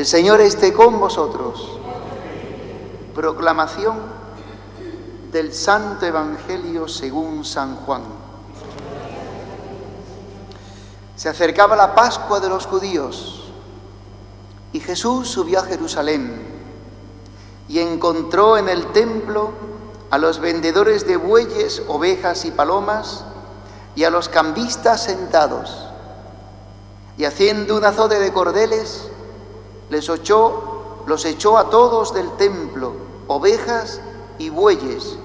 El Señor esté con vosotros. Proclamación del Santo Evangelio según San Juan. Se acercaba la Pascua de los judíos y Jesús subió a Jerusalén y encontró en el templo a los vendedores de bueyes, ovejas y palomas y a los cambistas sentados. Y haciendo un azote de cordeles, los echó a todos del templo, ovejas y bueyes,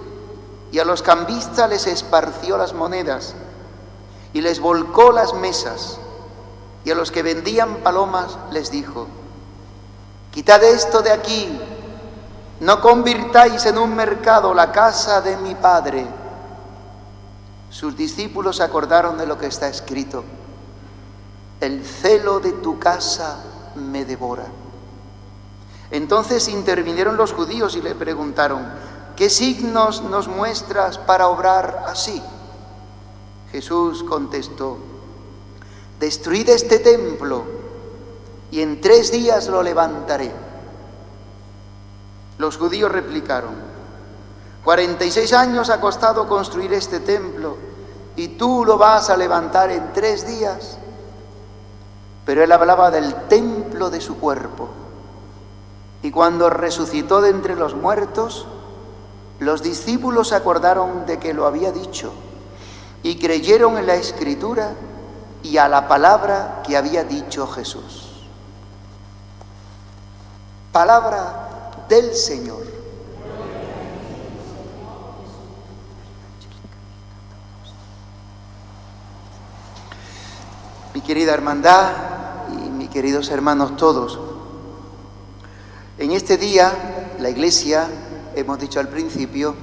y a los cambistas les esparció las monedas, y les volcó las mesas, y a los que vendían palomas les dijo: quitad esto de aquí, no convirtáis en un mercado la casa de mi Padre. Sus discípulos se acordaron de lo que está escrito: el celo de tu casa me devora. Entonces intervinieron los judíos y le preguntaron: ¿qué signos nos muestras para obrar así? Jesús contestó: destruid este templo y en 3 días lo levantaré. Los judíos replicaron: 46 años ha costado construir este templo y tú lo vas a levantar en 3 días. Pero él hablaba del templo de su cuerpo. Y cuando resucitó de entre los muertos, los discípulos se acordaron de que lo había dicho y creyeron en la Escritura y a la palabra que había dicho Jesús. Palabra del Señor. Mi querida hermandad y mis queridos hermanos todos, en este día la Iglesia, hemos dicho al principio,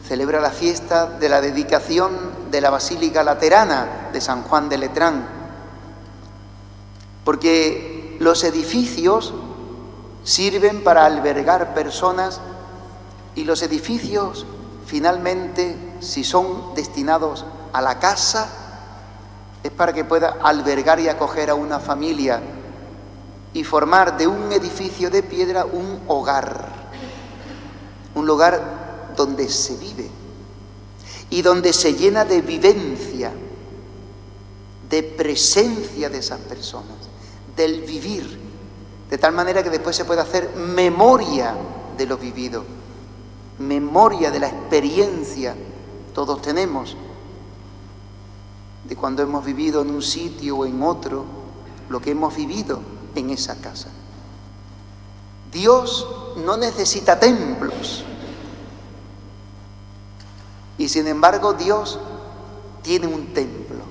celebra la fiesta de la dedicación de la Basílica Laterana de San Juan de Letrán, porque los edificios sirven para albergar personas y los edificios finalmente, si son destinados a la casa, es para que pueda albergar y acoger a una familia y formar de un edificio de piedra un lugar donde se vive y donde se llena de vivencia, de presencia de esas personas, del vivir, de tal manera que después se puede hacer memoria de lo vivido, memoria de la experiencia. Todos tenemos de cuando hemos vivido en un sitio o en otro, lo que hemos vivido en esa casa. Dios no necesita templos. Y sin embargo, Dios tiene un templo.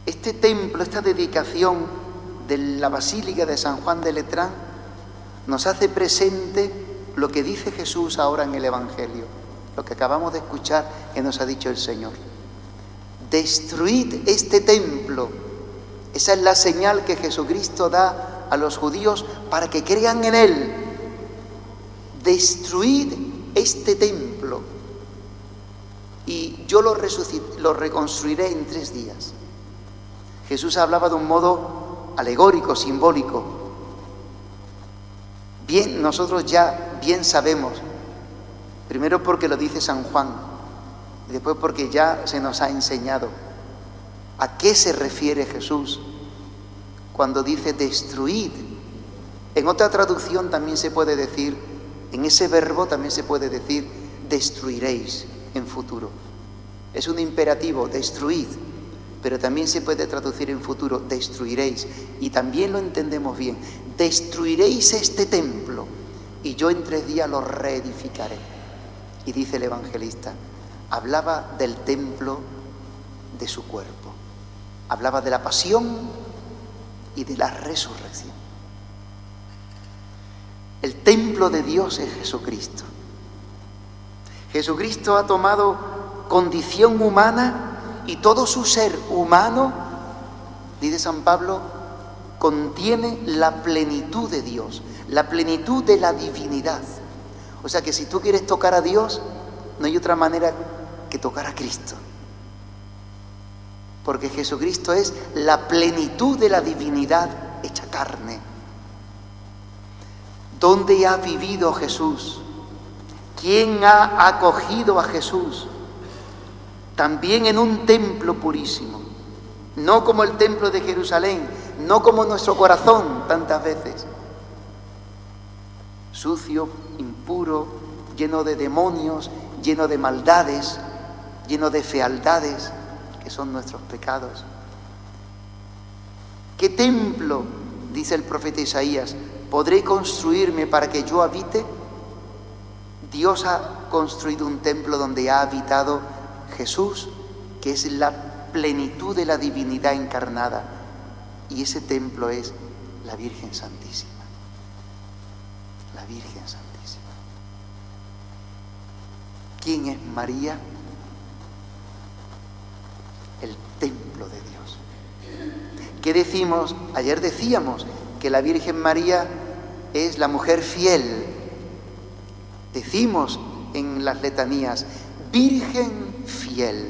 Este templo, esta dedicación de la Basílica de San Juan de Letrán, nos hace presente lo que dice Jesús ahora en el Evangelio, lo que acabamos de escuchar que nos ha dicho el Señor. Destruid este templo. Esa es la señal que Jesucristo da a los judíos para que crean en Él. Destruid este templo y yo lo reconstruiré en 3 días. Jesús hablaba de un modo alegórico, simbólico. Bien, nosotros ya bien sabemos, primero porque lo dice San Juan y después porque ya se nos ha enseñado a qué se refiere Jesús cuando dice destruid. En otra traducción también se puede decir, en ese verbo también se puede decir destruiréis en futuro. Es un imperativo, destruid, pero también se puede traducir en futuro, destruiréis. Y también lo entendemos bien, destruiréis este templo y yo en 3 días lo reedificaré. Y dice el evangelista, hablaba del templo de su cuerpo, hablaba de la pasión y de la resurrección. El templo de Dios es Jesucristo. Jesucristo ha tomado condición humana y todo su ser humano, dice San Pablo, contiene la plenitud de Dios, la plenitud de la divinidad. O sea que si tú quieres tocar a Dios, no hay otra manera que tocar a Cristo. Porque Jesucristo es la plenitud de la divinidad hecha carne. ¿Dónde ha vivido Jesús? ¿Quién ha acogido a Jesús? También en un templo purísimo, no como el templo de Jerusalén, no como nuestro corazón tantas veces, sucio, impuro, lleno de demonios, lleno de maldades, lleno de fealdades, que son nuestros pecados. ¿Qué templo, dice el profeta Isaías, podré construirme para que yo habite? Dios ha construido un templo donde ha habitado Jesús, que es la plenitud de la divinidad encarnada, y ese templo es la Virgen Santísima. La Virgen Santísima. ¿Quién es María? El templo de Dios. ¿Qué decimos? Ayer decíamos que la Virgen María es la mujer fiel. Decimos en las letanías, Virgen fiel,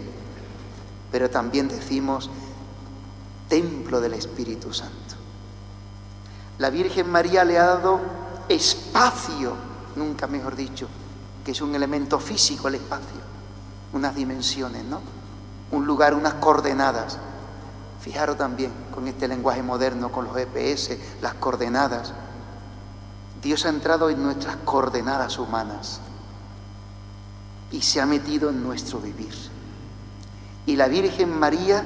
pero también decimos templo del Espíritu Santo. La Virgen María le ha dado espacio, nunca mejor dicho, que es un elemento físico el espacio, unas dimensiones, ¿no? Un lugar, unas coordenadas. Fijaros también con este lenguaje moderno, con los GPS, las coordenadas. Dios ha entrado en nuestras coordenadas humanas y se ha metido en nuestro vivir. Y la Virgen María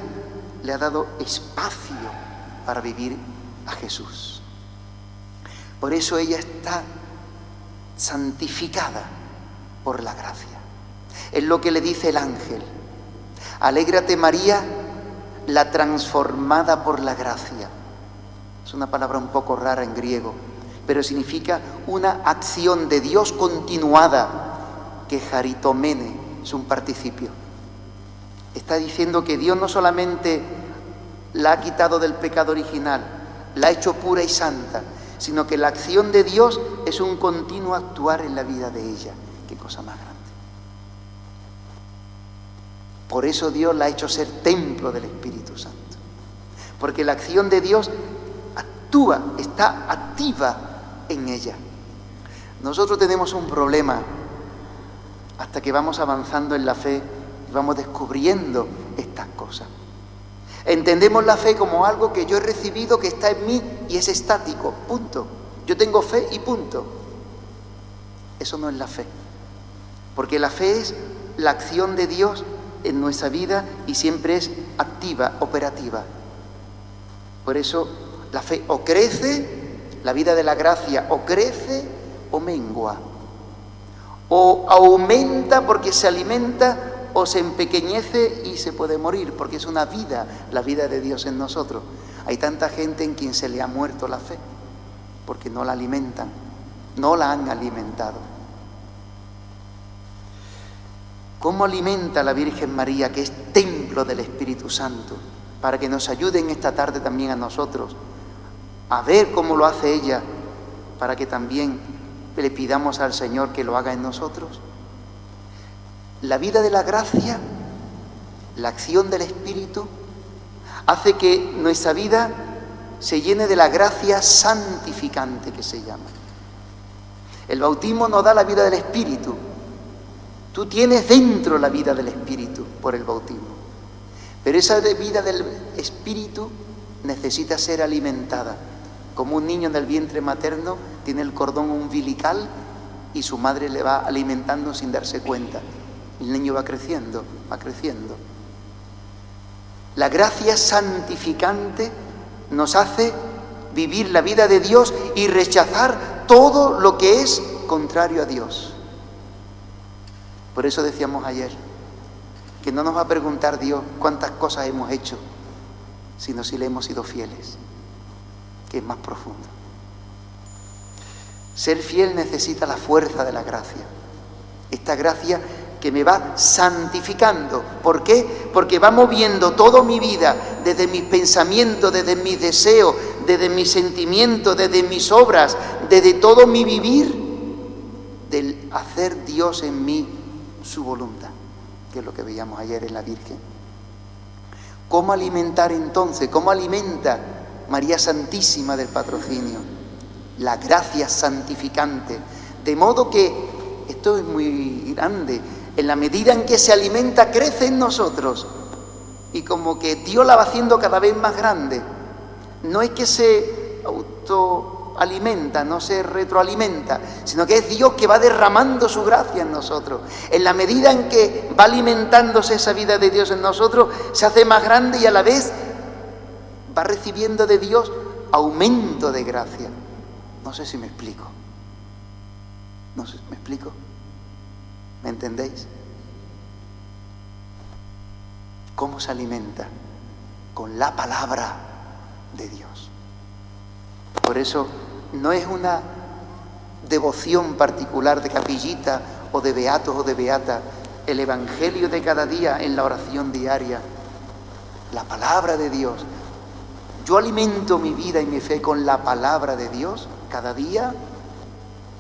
le ha dado espacio para vivir a Jesús. Por eso ella está santificada por la gracia. Es lo que le dice el ángel. Alégrate María, la transformada por la gracia. Es una palabra un poco rara en griego, pero significa una acción de Dios continuada, que charitomene es un participio. Está diciendo que Dios no solamente la ha quitado del pecado original, la ha hecho pura y santa, sino que la acción de Dios es un continuo actuar en la vida de ella. Qué cosa más grande. Por eso Dios la ha hecho ser templo del Espíritu Santo. Porque la acción de Dios actúa, está activa en ella. Nosotros tenemos un problema hasta que vamos avanzando en la fe y vamos descubriendo estas cosas. Entendemos la fe como algo que yo he recibido, que está en mí y es estático, punto. Yo tengo fe y punto. Eso no es la fe. Porque la fe es la acción de Dios en nuestra vida y siempre es activa, operativa. Por eso la fe o crece, la vida de la gracia o crece o mengua. O aumenta porque se alimenta o se empequeñece y se puede morir, porque es una vida, la vida de Dios en nosotros. Hay tanta gente en quien se le ha muerto la fe, porque no la alimentan, no la han alimentado. ¿Cómo alimenta la Virgen María, que es templo del Espíritu Santo, para que nos ayuden esta tarde también a nosotros a ver cómo lo hace ella, para que también le pidamos al Señor que lo haga en nosotros? La vida de la gracia, la acción del Espíritu, hace que nuestra vida se llene de la gracia santificante que se llama. El bautismo nos da la vida del Espíritu. Tú tienes dentro la vida del Espíritu por el bautismo. Pero esa vida del Espíritu necesita ser alimentada. Como un niño en el vientre materno tiene el cordón umbilical y su madre le va alimentando sin darse cuenta. El niño va creciendo, va creciendo. La gracia santificante nos hace vivir la vida de Dios y rechazar todo lo que es contrario a Dios. Por eso decíamos ayer que no nos va a preguntar Dios cuántas cosas hemos hecho, sino si le hemos sido fieles, que es más profundo. Ser fiel necesita la fuerza de la gracia. Esta gracia que me va santificando. ¿Por qué? Porque va moviendo toda mi vida, desde mis pensamientos, desde mis deseos, desde mis sentimientos, desde mis obras, desde todo mi vivir, del hacer Dios en mí su voluntad, que es lo que veíamos ayer en la Virgen. ¿Cómo alimentar entonces? ¿Cómo alimenta María Santísima del Patrocinio, la gracia santificante. De modo que, esto es muy grande, en la medida en que se alimenta, crece en nosotros. Y como que Dios la va haciendo cada vez más grande. No es que se autoalimenta, no se retroalimenta, sino que es Dios que va derramando su gracia en nosotros. En la medida en que va alimentándose esa vida de Dios en nosotros, se hace más grande y a la vez va recibiendo de Dios aumento de gracia. No sé si me explico. No sé, ¿me explico? ¿Me entendéis? ¿Cómo se alimenta? Con la palabra de Dios. Por eso no es una devoción particular de capillita o de beatos o de beata, el evangelio de cada día en la oración diaria, la palabra de Dios. Yo alimento mi vida y mi fe con la palabra de Dios cada día.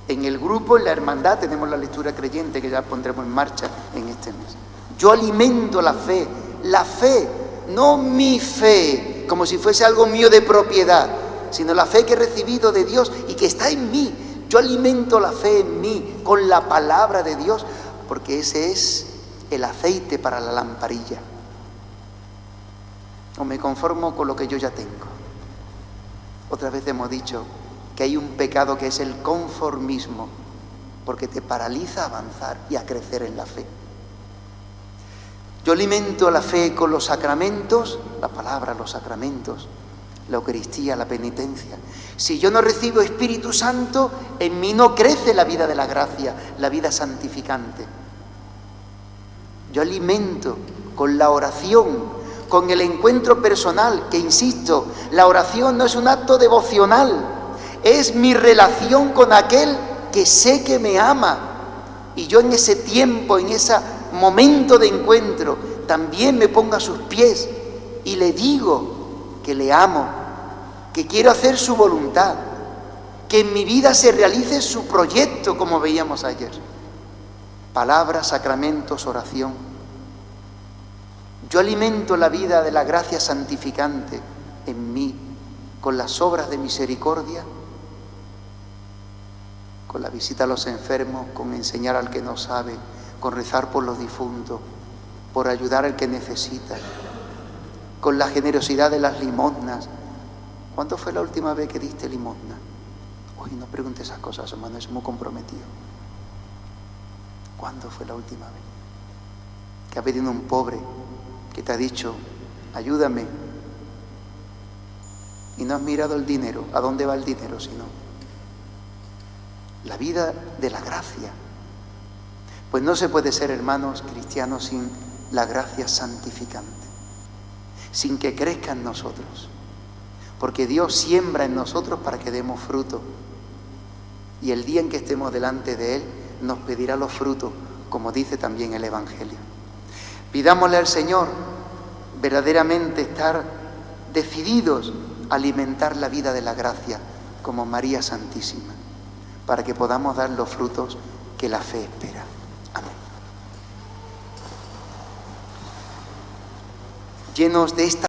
En el grupo, en la hermandad, tenemos la lectura creyente que ya pondremos en marcha en este mes. Yo alimento la fe, no mi fe, como si fuese algo mío de propiedad, sino la fe que he recibido de Dios y que está en mí. Yo alimento la fe en mí con la palabra de Dios, porque ese es el aceite para la lamparilla. O me conformo con lo que yo ya tengo. Otra vez hemos dicho que hay un pecado que es el conformismo, porque te paraliza a avanzar y a crecer en la fe. Yo alimento la fe con los sacramentos, la palabra, los sacramentos, la Eucaristía, la penitencia. Si yo no recibo Espíritu Santo, en mí no crece la vida de la gracia, la vida santificante. Yo alimento con la oración, con el encuentro personal, que insisto, la oración no es un acto devocional, es mi relación con aquel que sé que me ama. Y yo en ese tiempo, en ese momento de encuentro, también me pongo a sus pies y le digo que le amo, que quiero hacer su voluntad, que en mi vida se realice su proyecto, como veíamos ayer. Palabra, sacramentos, oración. Yo alimento la vida de la gracia santificante en mí con las obras de misericordia, con la visita a los enfermos, con enseñar al que no sabe, con rezar por los difuntos, por ayudar al que necesita, con la generosidad de las limosnas. ¿Cuándo fue la última vez que diste limosna? Uy, no pregunte esas cosas, hermano, es muy comprometido. ¿Cuándo fue la última vez que ha venido un pobre que te ha dicho, ayúdame, y no has mirado el dinero? ¿A dónde va el dinero si no? La vida de la gracia. Pues no se puede ser, hermanos cristianos, sin la gracia santificante, sin que crezca en nosotros, porque Dios siembra en nosotros para que demos fruto, y el día en que estemos delante de Él nos pedirá los frutos, como dice también el Evangelio. Pidámosle al Señor verdaderamente estar decididos a alimentar la vida de la gracia como María Santísima, para que podamos dar los frutos que la fe espera. Amén. Llenos de esta